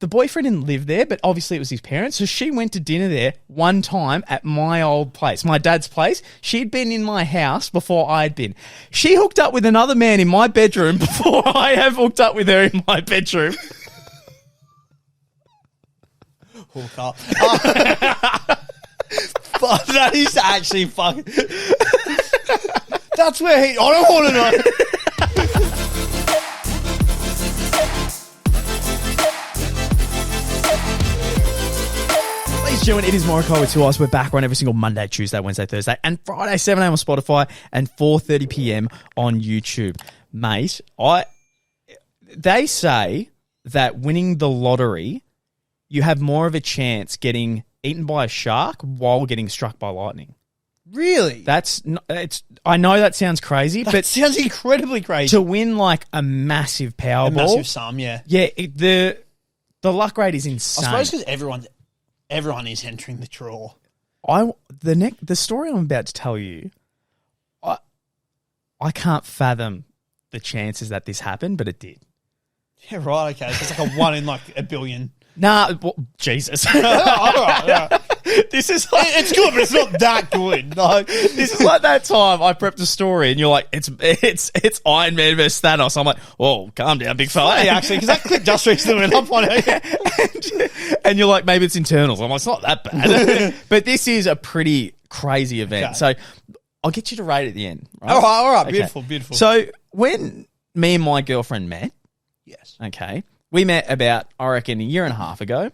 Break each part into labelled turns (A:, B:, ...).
A: the boyfriend didn't live there, but obviously it was his parents. So she went to dinner there one time at my old place, my dad's place. She'd been in my house before I'd been. She hooked up with another man in my bedroom before I have hooked up with her in my bedroom.
B: Hook up. But that is actually fucking... That's where he... I don't want to know.
A: Ladies and gentlemen, it is Morokai with 2 eyes. We're back on every single Monday, Tuesday, Wednesday, Thursday, and Friday, 7 a.m. on Spotify and 4:30 p.m. on YouTube. Mate, they say that winning the lottery, you have more of a chance getting eaten by a shark while getting struck by lightning.
B: Really?
A: I know that sounds crazy, but
B: sounds incredibly crazy.
A: to win like a massive Powerball,
B: massive sum, yeah.
A: Yeah, the luck rate is insane.
B: I suppose because everyone is entering the draw.
A: The story I'm about to tell you, I can't fathom the chances that this happened, but it did.
B: Yeah, right. Okay, so it's like a 1 in like a billion.
A: Nah, well, Jesus.
B: All right.
A: This is like,
B: It's good, but it's not that good. No,
A: this is like that time I prepped a story and you're like, it's Iron Man versus Thanos. I'm like, whoa, calm down, big fella.
B: hey, actually, because that clip just recently went up on it.
A: And you're like, maybe it's internals. I'm like, it's not that bad. But this is a pretty crazy event.
B: Okay.
A: So I'll get you to rate at the end. Right?
B: All right.
A: Okay.
B: Beautiful.
A: So when me and my girlfriend met,
B: yes.
A: okay, we met about, I reckon, a year and a half ago.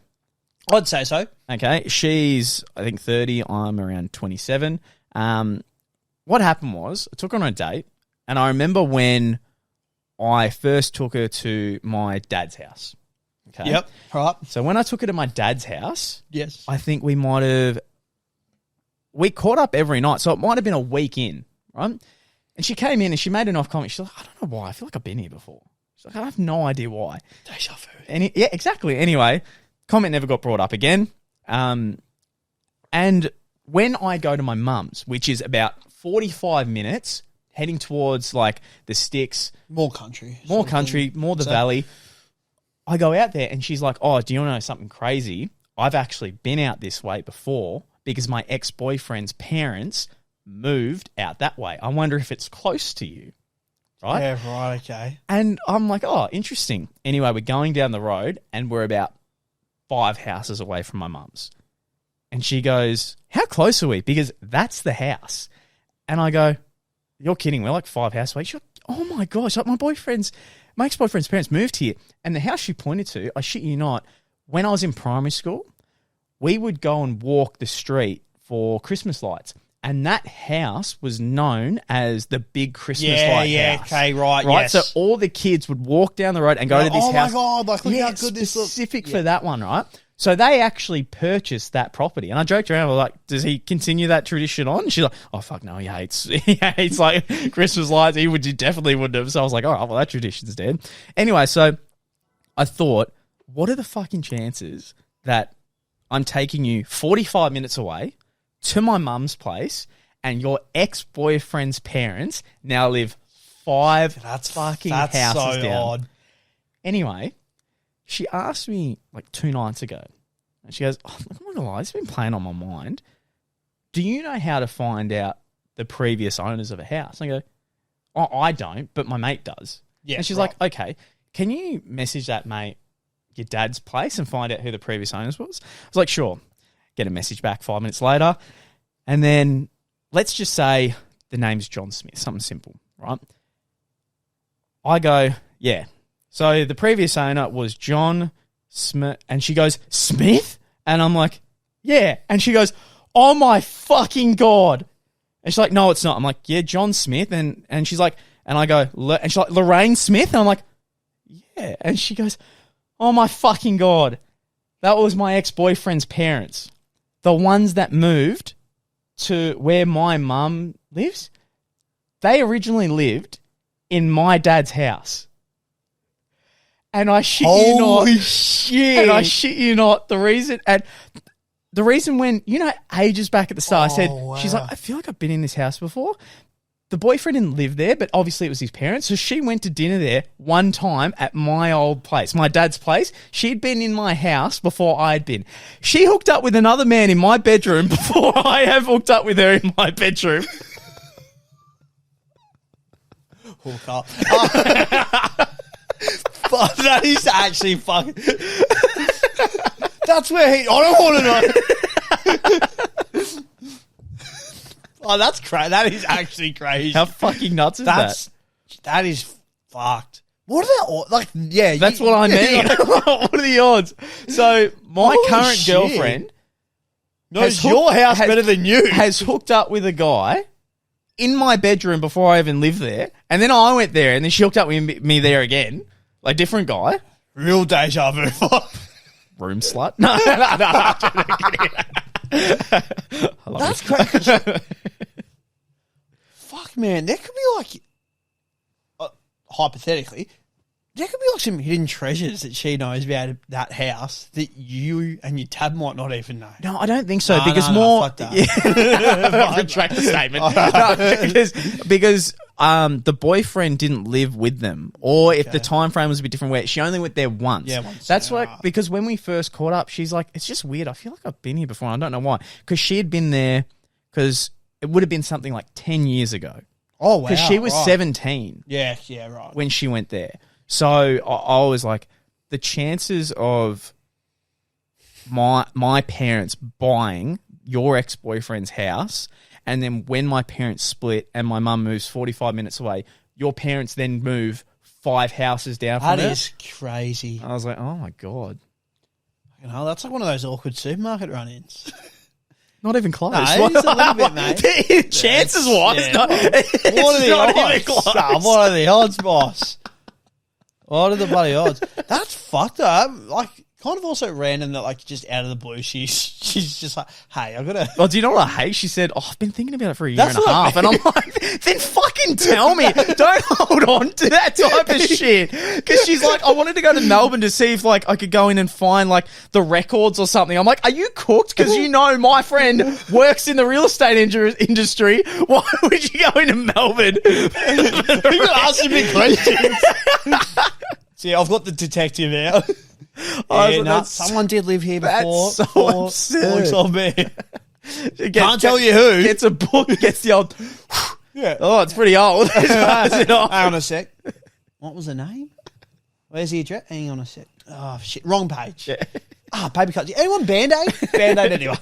B: I'd say so.
A: Okay, she's, I think, 30. I'm around 27. What happened was, I took her on a date, and I remember when I first took her to my dad's house. Okay.
B: Yep. Right.
A: So when I took her to my dad's house,
B: Yes.
A: I think we caught up every night, so it might have been a week in, right? And she came in and she made an off comment. She's like, I don't know why. I feel like I've been here before. She's like, I have no idea why.
B: Deja vu.
A: Yeah, exactly. Anyway, comment never got brought up again. And when I go to my mum's, which is about 45 minutes, heading towards like the sticks,
B: More country,
A: more the valley, I go out there and she's like, oh, do you want to know something crazy? I've actually been out this way before because my ex-boyfriend's parents moved out that way. I wonder if it's close to you. Right?
B: Yeah, right, okay.
A: And I'm like, oh, interesting. Anyway, we're going down the road and we're about 5 houses away from my mum's. And she goes, how close are we? Because that's the house. And I go, you're kidding. We're like 5 houses away. She's like, oh my gosh, like my ex-boyfriend's parents moved here. And the house she pointed to, I shit you not, when I was in primary school, we would go and walk the street for Christmas lights. And that house was known as the big Christmas light house.
B: Okay, right,
A: yes.
B: yes.
A: So all the kids would walk down the road and go to this house.
B: Oh my God, like look how good this looks.
A: Specific for that one, right? So they actually purchased that property. And I joked around, I was like, does he continue that tradition on? And she's like, oh, fuck no, he hates like Christmas lights. He definitely wouldn't have. So I was like, all right, well, that tradition's dead. Anyway, so I thought, what are the fucking chances that I'm taking you 45 minutes away to my mum's place and your ex-boyfriend's parents now live 5 houses
B: so
A: down?
B: Odd.
A: Anyway, she asked me like 2 nights ago, and she goes, oh, I'm not gonna lie, it's been playing on my mind. Do you know how to find out the previous owners of a house? And I go, oh, I don't, but my mate does.
B: Yeah,
A: and she's
B: right.
A: like, okay, can you message that mate your dad's place and find out who the previous owners was? I was like, sure. Get a message back 5 minutes later. And then let's just say the name's John Smith, something simple, right? I go, yeah. So the previous owner was John Smith. And she goes, Smith? And I'm like, yeah. And she goes, oh my fucking God. And she's like, no, it's not. I'm like, yeah, John Smith. And she's like, and I go, and she's like, Lorraine Smith? And I'm like, yeah. And she goes, oh my fucking God. That was my ex-boyfriend's parents. The ones that moved to where my mum lives, they originally lived in my dad's house. And I shit you not.
B: Holy shit.
A: And I shit you not. The reason when, ages back at the start, I said,
B: wow.
A: she's like, I feel like I've been in this house before. the boyfriend didn't live there, but obviously it was his parents. So she went to dinner there one time at my old place, my dad's place. She'd been in my house before I'd been. She hooked up with another man in my bedroom before I have hooked up with her in my bedroom.
C: Hook up. But that is actually fucking... That's where he... I don't want to know. Oh, that's crazy. That is actually crazy.
A: How fucking nuts is that?
C: That is fucked. What are the... Like, yeah.
A: That's what I mean. What are the odds? So, my
C: Holy
A: current
C: shit.
A: girlfriend...
C: knows your house better than you.
A: Has hooked up with a guy in my bedroom before I even lived there. And then I went there and then she hooked up with me there again. Like, different guy.
C: Real deja vu.
A: Room slut. No.
C: That's crazy. Fuck, man. There could be like, hypothetically, there could be like some hidden treasures that she knows about that house that you and your tab might not even know.
A: No, I don't think so.
C: No,
A: because
C: no, fuck that.
A: Yeah. Retract the statement. No, because the boyfriend didn't live with them, or if the time frame was a bit different, where she only went there once.
C: Yeah, once.
A: That's because when we first caught up, she's like, "It's just weird. I feel like I've been here before. And I don't know why." Because she had been there, because it would have been something like 10 years ago.
C: Oh wow!
A: Because she was 17.
C: Yeah, right.
A: When she went there. So I was like, the chances of my parents buying your ex-boyfriend's house, and then when my parents split and my mum moves 45 minutes away, your parents then move 5 houses down from
C: That
A: her.
C: is crazy.
A: I was like, oh my God.
C: You know, that's like one of those awkward supermarket run-ins.
A: Not even close.
C: No, it's a little bit, mate.
A: Chances-wise,
C: Yeah.
A: not, it's
C: What are the
A: not
C: odds?
A: even close.
C: What are the odds, boss? What are the bloody odds? That's fucked up. Like, kind of also random that, like, just out of the blue, she's just like, hey, I gotta...
A: Oh, do you know what I hate? She said, "Oh, I've been thinking about it for a year
C: That's
A: and a
C: what I
A: half." And I'm like, then fucking tell me. Don't hold on to that type of shit. Because she's like, I wanted to go to Melbourne to see if, like, I could go in and find, like, the records or something. I'm like, are you cooked? Because you know my friend works in the real estate industry. Why would you go into Melbourne?
C: You're asking me questions. See, I've got the detective out. Someone did live here before.
A: That's so absurd.
C: Can't tell you who.
A: Gets a book, gets the old...
C: Yeah.
A: Oh, it's pretty old.
C: Hang on a sec. What was the name? Where's the address? Hang on a sec. Oh, shit. Wrong page.
A: Yeah.
C: Paper cuts. Anyone Band-Aid? Band-Aid anyone?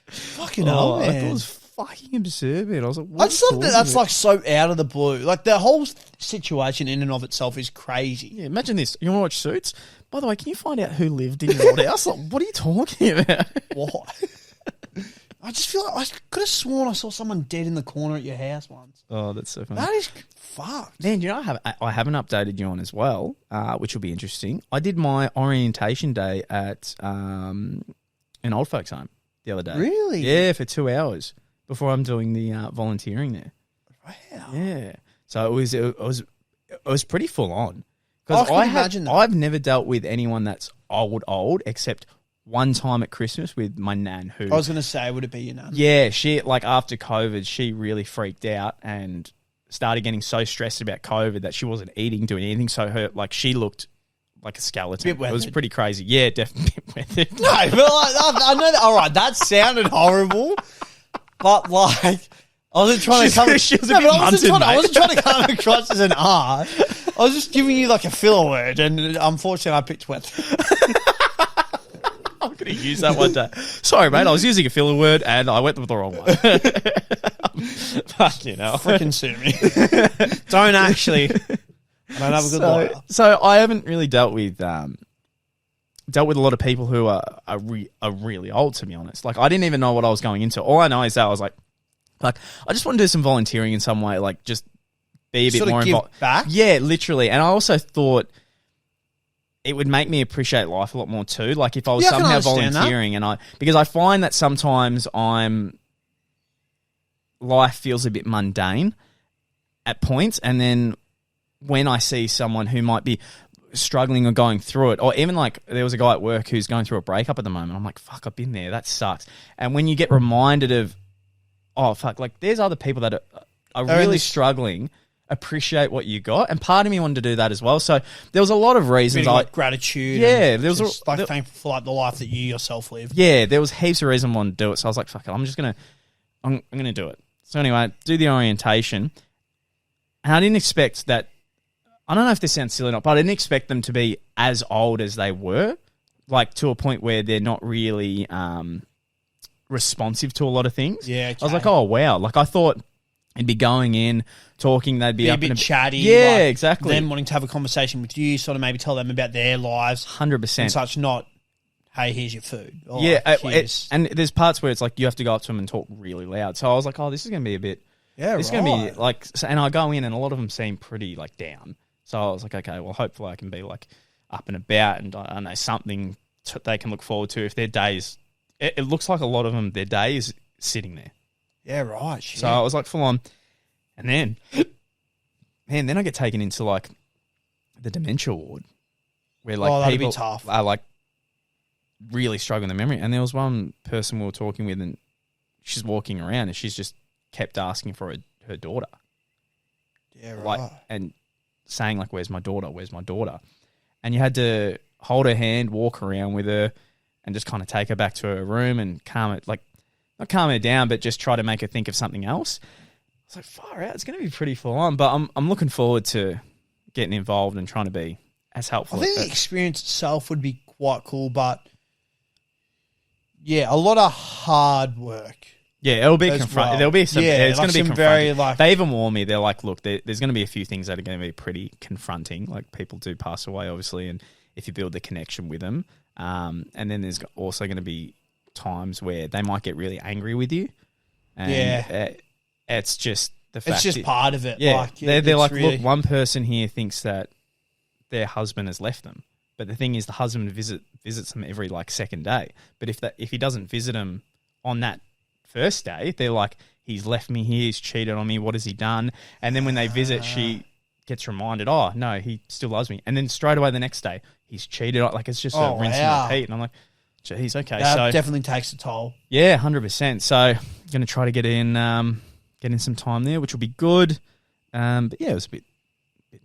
C: Fucking hell, man.
A: I thought it was fucking absurd, man. I was like,
C: I just love that that's like so out of the blue. Like the whole situation in and of itself is crazy.
A: Yeah, imagine this. You want to watch Suits? By the way, can you find out who lived in your old house? Like, what are you talking about?
C: What? I just feel like I could have sworn I saw someone dead in the corner at your house once.
A: Oh, that's so funny.
C: That is fucked.
A: Man, you know, I haven't updated you on as well, which will be interesting. I did my orientation day at an old folks home the other day.
C: Really?
A: Yeah, for 2 hours before I'm doing the volunteering there.
C: Wow.
A: Yeah. So it was pretty full on.
C: I
A: Because
C: can imagine that.
A: I've never dealt with anyone that's old, except one time at Christmas with my nan who...
C: I was going to say, would it be your nan?
A: Yeah, she, like, after COVID, she really freaked out and started getting so stressed about COVID that she wasn't eating, doing anything. So she looked like a skeleton.
C: Bit weathered.
A: It was pretty crazy. Yeah, definitely weathered.
C: No, but I know that. All right, that sounded horrible, but like I wasn't trying to come.
A: She was a bit munted,
C: I wasn't trying to come across as an R. I was just giving you like a filler word, and unfortunately, I picked wet.
A: I'm going to use that one day. Sorry, mate. I was using a filler word and I went with the wrong one. But, you know.
C: Freaking sue me. Don't actually. I don't have a good lawyer.
A: So I haven't really dealt with a lot of people who are really old, to be honest. Like, I didn't even know what I was going into. All I know is that I was like, I just want to do some volunteering in some way, like just be a bit more involved.
C: Back?
A: Yeah, literally. And I also thought it would make me appreciate life a lot more too. Like if I was somehow volunteering because I find that sometimes life feels a bit mundane at points. And then when I see someone who might be struggling or going through it, or even like there was a guy at work who's going through a breakup at the moment. I'm like, fuck, I've been there. That sucks. And when you get reminded of, oh, fuck, like there's other people that are
C: They're in
A: really
C: this-
A: struggling, appreciate what you got. And part of me wanted to do that as well. So there was a lot of reasons.
C: Really, like gratitude.
A: Yeah,
C: and
A: there was
C: just,
A: there-
C: thankful for like the life that you yourself live.
A: Yeah, there was heaps of reason I wanted to do it. So I was like, fuck it, I'm going to do it. So anyway, do the orientation. And I didn't expect that, I don't know if this sounds silly or not, but I didn't expect them to be as old as they were, like to a point where they're not really responsive to a lot of things.
C: Yeah, okay.
A: I was like, oh, wow. Like I thought it'd be going in, talking, they'd be
C: Be a
A: up
C: bit
A: in
C: chatty.
A: Yeah,
C: like,
A: exactly.
C: Them wanting to have a conversation with you, sort of maybe tell them about their lives
A: 100%.
C: and such, not, hey, here's your food. Or
A: Yeah,
C: like, here's-
A: and there's parts where it's like you have to go up to them and talk really loud. So I was like, oh, this is going to be a bit...
C: yeah,
A: It's going to be like... And I go in and a lot of them seem pretty like down. So I was like, okay, well, hopefully I can be like up and about and I know something they can look forward to if their days... It looks like a lot of them, their day is sitting there.
C: Yeah, right. Shit.
A: So I was like full on. And then, man, then I get taken into like the dementia ward where like
C: that'd be
A: people
C: tough.
A: are like really struggling with memory. And there was one person we were talking with and she's walking around and she's just kept asking for her daughter.
C: Yeah, right.
A: Like, and saying like, where's my daughter? Where's my daughter? And you had to hold her hand, walk around with her and just kind of take her back to her room and calm it, like not calm her down, but just try to make her think of something else. I was like, far out. It's going to be pretty full on, but I'm looking forward to getting involved and trying to be as helpful.
C: I think the experience itself would be quite cool, but yeah, a lot of hard work.
A: Yeah, it'll be
C: as
A: confronting.
C: well.
A: There'll be some.
C: Yeah,
A: It's
C: like
A: going to be
C: some
A: confronting.
C: very, like-
A: they even warn me. They're like, look, there's going to be a few things that are going to be pretty confronting. Like people do pass away, obviously, and if you build the connection with them, and then there's also going to be times where they might get really angry with you. And
C: Yeah.
A: It's just the fact.
C: It's just
A: that-
C: part of it.
A: Yeah,
C: Like,
A: they're
C: it's
A: like,
C: really,
A: look, one person here thinks that their husband has left them, but the thing is, the husband visits them every like second day. But if he doesn't visit them on that first day, they're like, he's left me here, he's cheated on me, what has he done? And then when they visit, she gets reminded, oh no, he still loves me. And then straight away the next day, he's cheated on. Like it's just a rinse
C: wow.
A: and repeat. And I'm like, geez, okay,
C: that
A: so
C: definitely takes a toll.
A: yeah, 100%. So going to try to get in some time there, which will be good. But yeah, it was a bit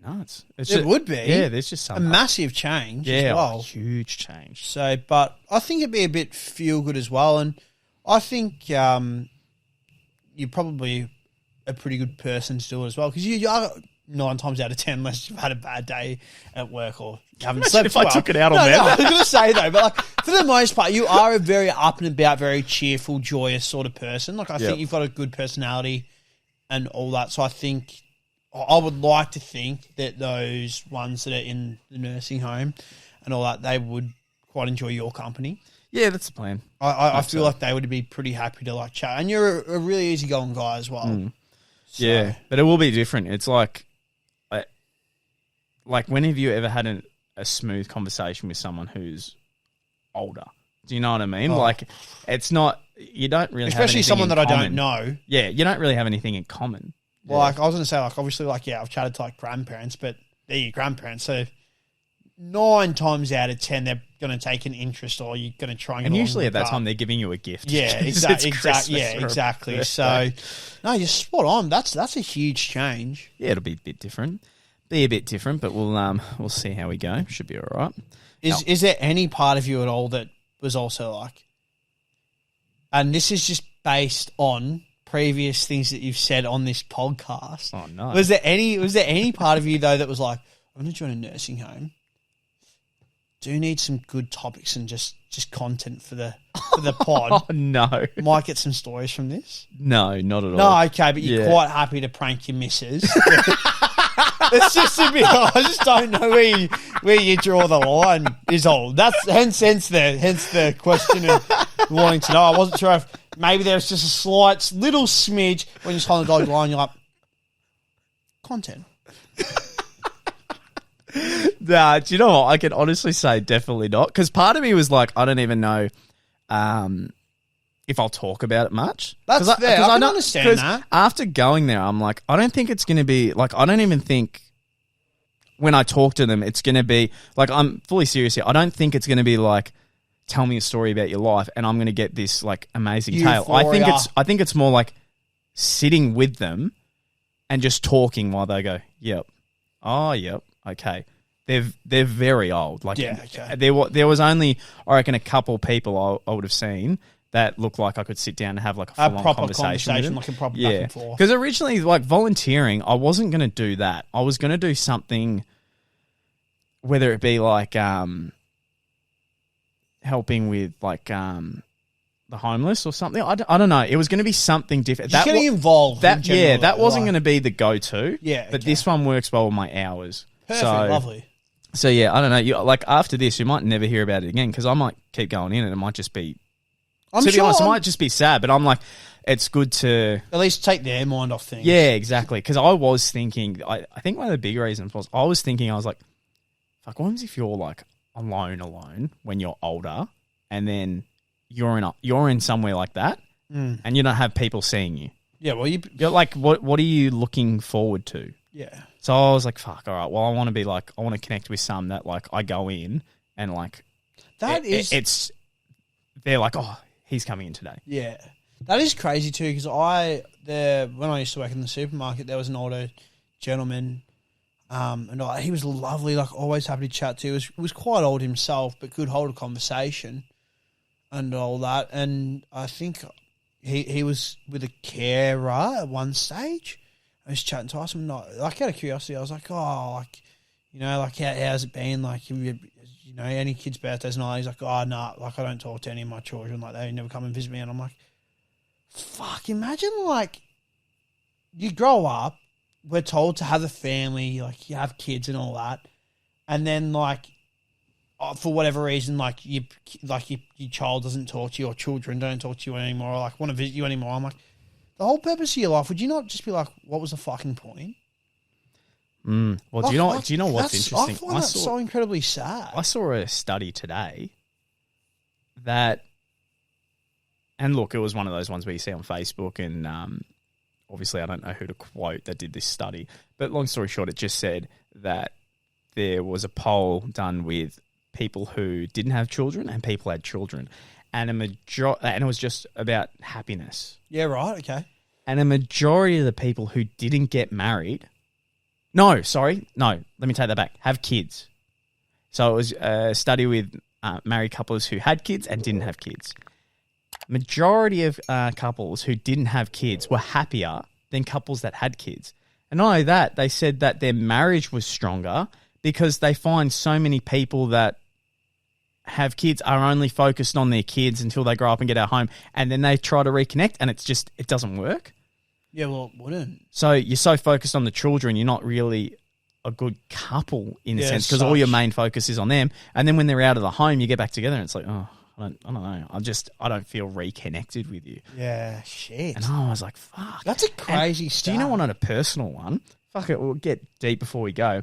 A: nuts.
C: It would be.
A: Yeah, there's just
C: A
A: some
C: massive change
A: yeah,
C: as well.
A: huge change.
C: So, but I think it'd be a bit feel good as well. And I think you're probably a pretty good person to do it as well because you are 9 times out of 10 unless you've had a bad day at work or you haven't slept
A: if I
C: well.
A: took it out on
C: no,
A: them.
C: No, I was going to say though, but like for the most part, you are a very up and about, very cheerful, joyous sort of person. Like I think you've got a good personality and all that. So I think I would like to think that those ones that are in the nursing home and all that, they would quite enjoy your company.
A: Yeah, that's the plan.
C: I feel like they would be pretty happy to like chat. And you're a really easygoing guy as well. So,
A: Yeah, but it will be different. It's like when have you ever had a smooth conversation with someone who's older? Do you know what I mean? Like, it's not, you don't really have
C: especially
A: anything
C: someone
A: in
C: that I
A: common.
C: don't know.
A: Yeah, you don't really have anything in common.
C: Like, I was going to say, like, obviously, like, yeah, I've chatted to, like, grandparents, but they're your grandparents. So 9 times out of 10, they're going to take an interest or you're going to try and get
A: And
C: along
A: usually
C: with
A: at that
C: that.
A: time, they're giving you a gift.
C: Yeah,
A: It's
C: exactly.
A: Christmas
C: Yeah,
A: or a
C: exactly.
A: birthday.
C: So, no, you're spot on. That's a huge change.
A: Yeah, it'll be a bit different. But we'll see how we go. Should be all right.
C: Is there any part of you at all that was also like, and this is just based on previous things that you've said on this podcast.
A: Oh no.
C: Was there any part of you though that was like, I'm going to join a nursing home. Do need some good topics and just content for the pod.
A: Oh no.
C: Might get some stories from this.
A: No, not at all.
C: No, okay, but you're
A: Yeah.
C: quite happy to prank your missus. It's just a bit. I just don't know where you draw the line. Is all. That's hence the question of wanting to know. I wasn't sure if maybe there was just a slight little smidge when you're trying to dog the line. You're like content.
A: Nah, do you know what? I can honestly say definitely not. Because part of me was like, I don't even know if I'll talk about it much.
C: That's fair. I can understand
A: 'cause
C: that.
A: After going there, I'm like, I don't think it's going to be, like, I don't even think when I talk to them, it's going to be, like, I'm fully serious here. I don't think it's going to be like, tell me a story about your life and I'm going to get this, like, amazing tale.
C: Euphoria.
A: I think it's more like sitting with them and just talking while they go, yep. Oh, yep. Okay. They're very old. Like,
C: Yeah, okay.
A: There was only, I reckon, a couple people I would have seen that looked like I could sit down and have like a full-on
C: proper
A: conversation with them.
C: like a proper back and forth.
A: Because originally, like volunteering, I wasn't going to do that. I was going to do something, whether it be like helping with like the homeless or something. I don't know. It was going to be something different.
C: Just getting involved.
A: That wasn't going to be the go-to.
C: Yeah,
A: but
C: okay.
A: this one works well with my hours.
C: Perfect, lovely.
A: So yeah, I don't know. Like after this, you might never hear about it again because I might keep going in and it might just be. To be honest, it might just be sad, but I'm like, it's good to
C: at least take their mind off things.
A: Yeah, exactly. Because I was thinking, I think one of the big reasons was I was like, fuck, what happens if you're like alone when you're older, and then you're in somewhere like that, and you don't have people seeing you.
C: Yeah, well,
A: you're like, what are you looking forward to?
C: Yeah.
A: So I was like, fuck, all right. Well, I want to connect with some that like I go in and like they're like, oh, he's coming in today.
C: Yeah. That is crazy too, because when I used to work in the supermarket, there was an older gentleman, and he was lovely, like always happy to chat to. He was quite old himself, but could hold a conversation and all that. And I think he was with a carer at one stage. I was chatting to us, and like out of curiosity, I was like, oh, like, you know, like how's it been? Like, you know, any kids' birthdays and all that? He's like, oh, no, like I don't talk to any of my children. Like they never come and visit me. And I'm like, fuck, imagine like you grow up, we're told to have a family, like you have kids and all that, and then like for whatever reason, like your child doesn't talk to you, or children don't talk to you anymore, or like want to visit you anymore. I'm like, the whole purpose of your life, would you not just be like, what was the fucking point?
A: Well, do you know what's interesting?
C: I find that so incredibly sad.
A: I saw a study today that, and look, it was one of those ones where you see on Facebook, and obviously I don't know who to quote that did this study, but long story short, it just said that there was a poll done with people who didn't have children and people had children, and and it was just about happiness.
C: Yeah, right, okay.
A: And a majority of the people who didn't get married, let me take that back, have kids. So it was a study with married couples who had kids and didn't have kids. Majority of couples who didn't have kids were happier than couples that had kids. And not only that, they said that their marriage was stronger because they find so many people that have kids are only focused on their kids until they grow up and get out home, and then they try to reconnect, and it doesn't work.
C: Yeah, well, it wouldn't.
A: So you're so focused on the children, you're not really a good couple in a sense, because all your main focus is on them. And then when they're out of the home, you get back together, and it's like, oh, I don't know. I don't feel reconnected with you.
C: Yeah, shit.
A: And I was like, fuck.
C: That's a crazy stuff.
A: Do you know what, on a personal one? Fuck it, we'll get deep before we go.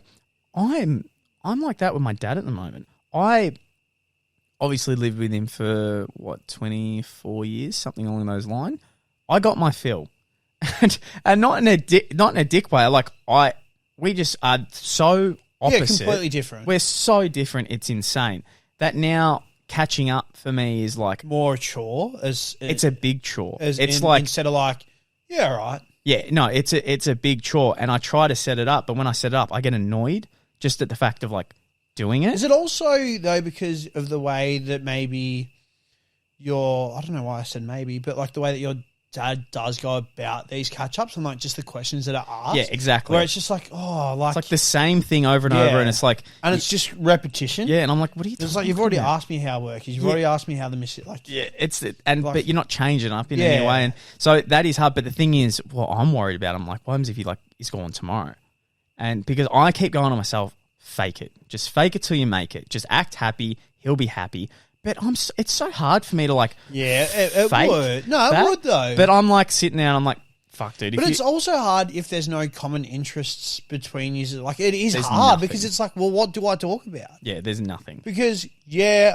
A: I'm like that with my dad at the moment. I obviously lived with him for 24 years, something along those lines. I got my fill, and not in a dick way. Like we just are so opposite.
C: Yeah, completely different.
A: We're so different. It's insane that now catching up for me is like
C: more a chore.
A: It's a big chore.
C: It's like instead of like, yeah, all right.
A: Yeah, no, it's a big chore, and I try to set it up, but when I set it up, I get annoyed just at the fact of like doing it.
C: Is it also though because of the way that maybe I don't know why I said maybe, but like the way that your dad does go about these catch-ups and like just the questions that are asked.
A: Yeah, exactly.
C: Where it's just like, it's
A: like the same thing over and over, and it's like,
C: and it's just repetition.
A: Yeah, and I'm like, what are you?
C: It's like you've already asked me how work is. You've already asked me how the mission. Like,
A: yeah, but you're not changing up in any way, and so that is hard. But the thing is, what I'm worried about, I'm like, what happens if he's gone tomorrow? And because I keep going to myself, fake it, just fake it till you make it. Just act happy, he'll be happy. But it's so hard for me to like.
C: Yeah, it would. No, it would though.
A: But I'm like sitting there and I'm like, fuck, dude.
C: But it's also hard if there's no common interests between you. Like it is hard because it's like, well, what do I talk about?
A: Yeah, there's nothing.
C: Because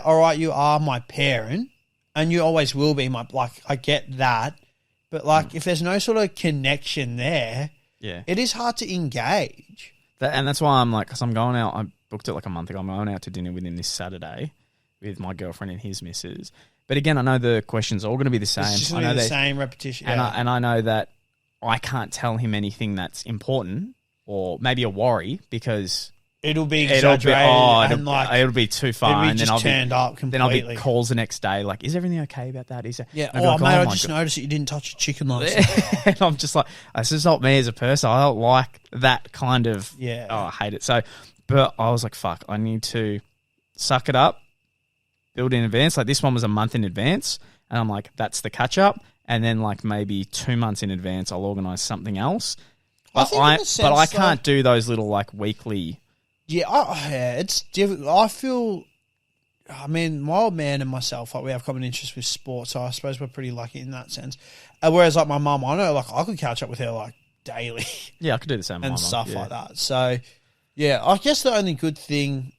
C: all right, you are my parent, and you always will be my. Like I get that, but like if there's no sort of connection there, it is hard to engage.
A: And that's why I'm like, because I'm going out. I booked it like a month ago. I'm going out to dinner with him this Saturday with my girlfriend and his missus. But again, I know the questions are all going to be the same.
C: It's just going to be the same repetition.
A: And I know that I can't tell him anything that's important or maybe a worry because
C: it'll be exaggerated
A: it'll be too far.
C: It'll be
A: and then
C: just turned up completely.
A: Then I'll be calls the next day like, is everything okay about that? Is it?
C: Yeah.
A: And
C: Oh,
A: I'll be
C: mate,
A: like,
C: I just noticed that you didn't touch your chicken last night.
A: and I'm just like, this is not me as a person. I don't like that kind of.
C: Yeah.
A: Oh, I hate it. So, but I was like, fuck, I need to suck it up, build in advance. Like this one was a month in advance, and I'm like, that's the catch up. And then like maybe 2 months in advance, I'll organise something else. But I can't do those little like weekly.
C: Yeah, it's difficult. I feel, I mean, my old man and myself, like we have common interests with sports, so I suppose we're pretty lucky in that sense. Whereas like my mum, I know like I could catch up with her like daily.
A: Yeah, I could do the same.
C: And stuff like that. So yeah, I guess the only good thing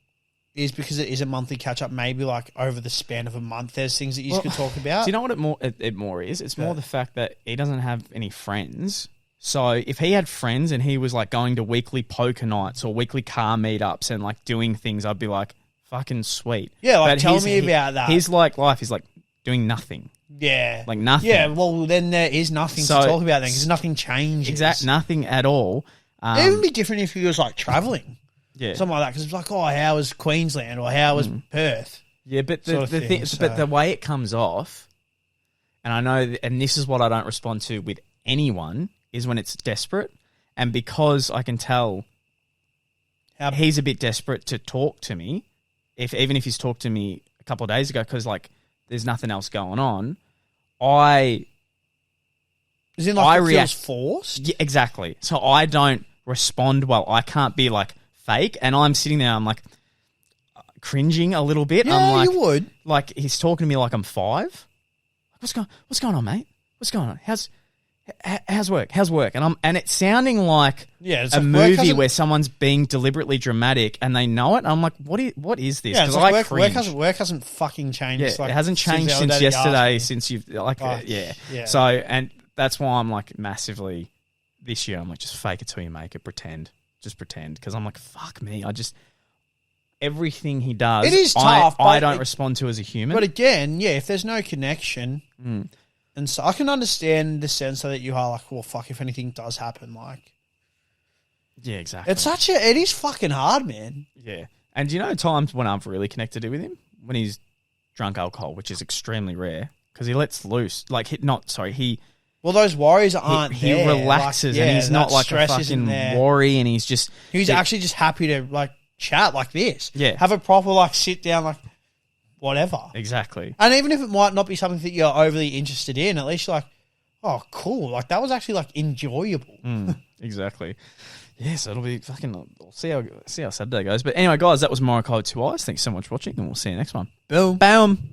C: is because it is a monthly catch up, maybe like over the span of a month, there's things that you could talk about.
A: Do you know what it more is? It's more the fact that he doesn't have any friends. So if he had friends and he was like going to weekly poker nights or weekly car meetups and like doing things, I'd be like, fucking sweet.
C: Yeah, like tell me about that.
A: His like life is like doing nothing.
C: Yeah.
A: Like nothing.
C: Yeah, well then there is nothing to talk about then because nothing changes.
A: Exactly, nothing at all.
C: It'd even be different if he was like travelling.
A: Yeah.
C: Something like that because it's like, oh, how was Queensland or how was Perth?
A: Yeah, but but the way it comes off, and I know, and this is what I don't respond to with anyone, is when it's desperate. And because I can tell he's a bit desperate to talk to me, even if he's talked to me a couple of days ago, because like there's nothing else going on, it
C: feels forced?
A: Yeah, exactly. So I don't respond well. I can't be like fake, and I'm sitting there, I'm like cringing a little bit.
C: Yeah,
A: I'm like,
C: you would.
A: Like he's talking to me like I'm 5. What's going on, mate? What's going on? How's work? And it's sounding like
C: it's
A: a
C: like
A: movie where someone's being deliberately dramatic and they know it. And I'm like, what is this?
C: Yeah, it's like work hasn't fucking changed.
A: Yeah,
C: like
A: it hasn't changed since yesterday. Since you've yeah. So and that's why I'm like massively this year. I'm like, just fake it till you make it. Just pretend because I'm like, fuck me. Everything he does,
C: it is tough.
A: I don't respond to as a human.
C: But again, yeah, if there's no connection. And so I can understand the sense that you are like, well, fuck, if anything does happen, like...
A: Yeah, exactly.
C: It is fucking hard, man.
A: Yeah. And do you know times when I've really connected with him? When he's drunk alcohol, which is extremely rare, because he lets loose. Like,
C: Well, those worries aren't
A: he
C: there.
A: relaxes and he's not like a fucking worry and he's just...
C: He's actually just happy to, like, chat like this.
A: Yeah.
C: Have a proper, like, sit down, like... Whatever.
A: Exactly.
C: And even if it might not be something that you're overly interested in, at least you're like, oh, cool. Like, that was actually, like, enjoyable.
A: Exactly. Yeah, so it'll be fucking... We'll see how Saturday goes. But anyway, guys, that was Morokai 2 Eyes. Thanks so much for watching, and we'll see you next one.
C: Boom.
A: Boom.